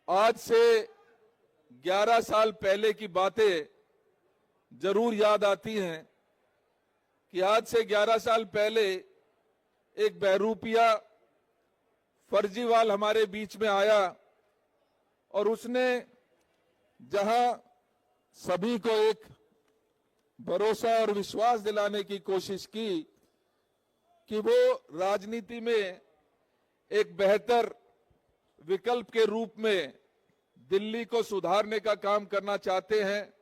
आज से 11 साल पहले की बातें जरूर याद आती हैं कि आज से 11 साल पहले एक बहरूपिया फर्जीवाल हमारे बीच में आया और उसने जहां सभी को एक भरोसा और विश्वास दिलाने की कोशिश की कि वो राजनीति में एक बेहतर विकल्प के रूप में दिल्ली को सुधारने का काम करना चाहते हैं,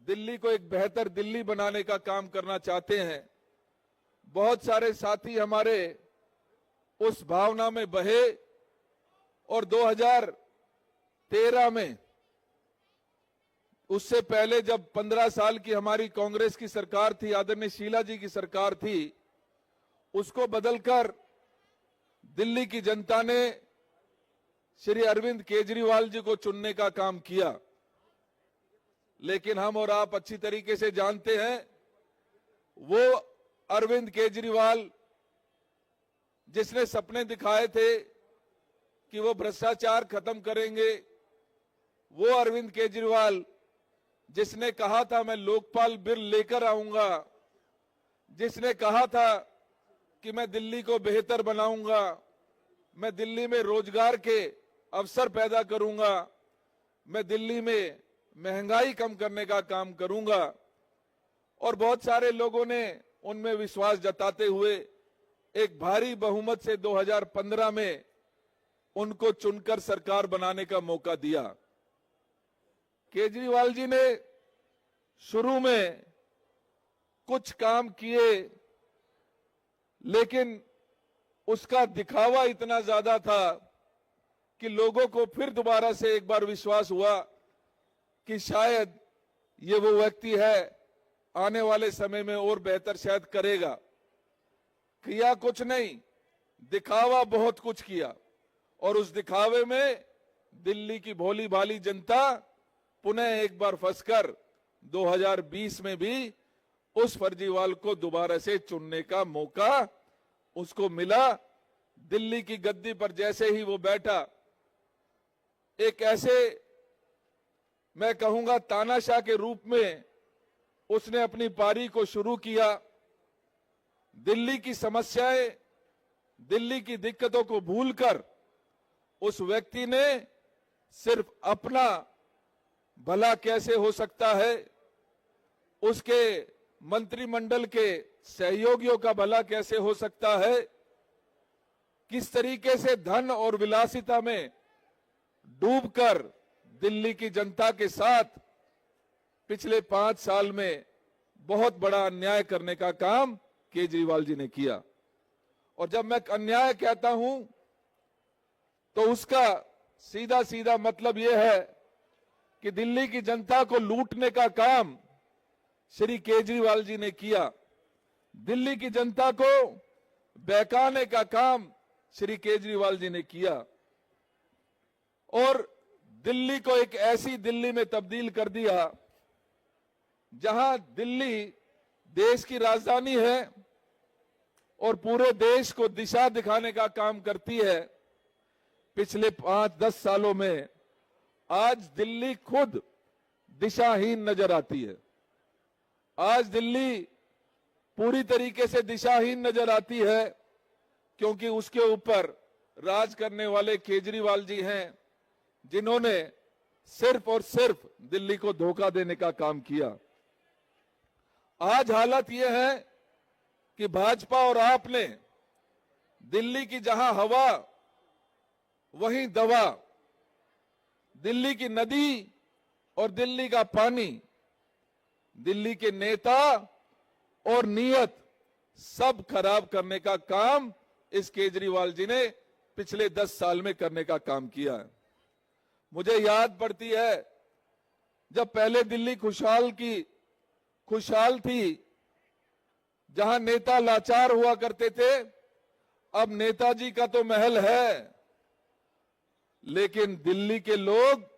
दिल्ली को एक बेहतर दिल्ली बनाने का काम करना चाहते हैं। बहुत सारे साथी हमारे उस भावना में बहे और 2013 में, उससे पहले जब 15 साल की हमारी कांग्रेस की सरकार थी, आदरणीय शीला जी की सरकार थी, उसको बदलकर दिल्ली की जनता ने श्री अरविंद केजरीवाल जी को चुनने का काम किया। लेकिन हम और आप अच्छी तरीके से जानते हैं वो अरविंद केजरीवाल जिसने सपने दिखाए थे कि वो भ्रष्टाचार खत्म करेंगे, वो अरविंद केजरीवाल जिसने कहा था मैं लोकपाल बिल लेकर आऊंगा, जिसने कहा था कि मैं दिल्ली को बेहतर बनाऊंगा, मैं दिल्ली में रोजगार के अवसर पैदा करूंगा, मैं दिल्ली में महंगाई कम करने का काम करूंगा। और बहुत सारे लोगों ने उनमें विश्वास जताते हुए एक भारी बहुमत से 2015 में उनको चुनकर सरकार बनाने का मौका दिया। केजरीवाल जी ने शुरू में कुछ काम किए, लेकिन उसका दिखावा इतना ज्यादा था कि लोगों को फिर दोबारा से एक बार विश्वास हुआ कि शायद ये वो व्यक्ति है, आने वाले समय में और बेहतर शायद करेगा। किया कुछ नहीं, दिखावा बहुत कुछ किया और उस दिखावे में दिल्ली की भोली भाली जनता पुनः एक बार फंसकर 2020 में भी उस फर्जीवाल को दोबारा से चुनने का मौका उसको मिला। दिल्ली की गद्दी पर जैसे ही वो बैठा, एक ऐसे मैं कहूंगा तानाशाह के रूप में उसने अपनी पारी को शुरू किया। दिल्ली की समस्याएं, दिल्ली की दिक्कतों को भूलकर उस व्यक्ति ने सिर्फ अपना भला कैसे हो सकता है, उसके मंत्रिमंडल के सहयोगियों का भला कैसे हो सकता है, किस तरीके से धन और विलासिता में डूबकर दिल्ली की जनता के साथ पिछले 5 साल में बहुत बड़ा अन्याय करने का काम केजरीवाल जी ने किया। और जब मैं अन्याय कहता हूं तो उसका सीधा सीधा मतलब यह है कि दिल्ली की जनता को लूटने का काम श्री केजरीवाल जी ने किया, दिल्ली की जनता को बहकाने का काम श्री केजरीवाल जी ने किया और दिल्ली को एक ऐसी दिल्ली में तब्दील कर दिया जहां दिल्ली देश की राजधानी है और पूरे देश को दिशा दिखाने का काम करती है। पिछले 5-10 सालों में आज दिल्ली खुद दिशाहीन नजर आती है। आज दिल्ली पूरी तरीके से दिशाहीन नजर आती है क्योंकि उसके ऊपर राज करने वाले केजरीवाल जी हैं, जिन्होंने सिर्फ और सिर्फ दिल्ली को धोखा देने का काम किया। आज हालत यह है कि भाजपा और आपने दिल्ली की जहां हवा वहीं दवा, दिल्ली की नदी और दिल्ली का पानी, दिल्ली के नेता और नीयत सब खराब करने का काम इस केजरीवाल जी ने पिछले 10 साल में करने का काम किया है। मुझे याद पड़ती है जब पहले दिल्ली खुशहाल थी, जहां नेता लाचार हुआ करते थे। अब नेताजी का तो महल है, लेकिन दिल्ली के लोग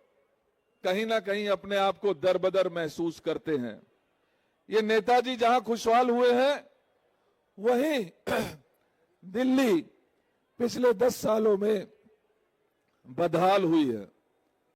कहीं ना कहीं अपने आप को दरबदर महसूस करते हैं। ये नेताजी जहां खुशहाल हुए हैं, वहीं दिल्ली पिछले 10 सालों में बदहाल हुई है।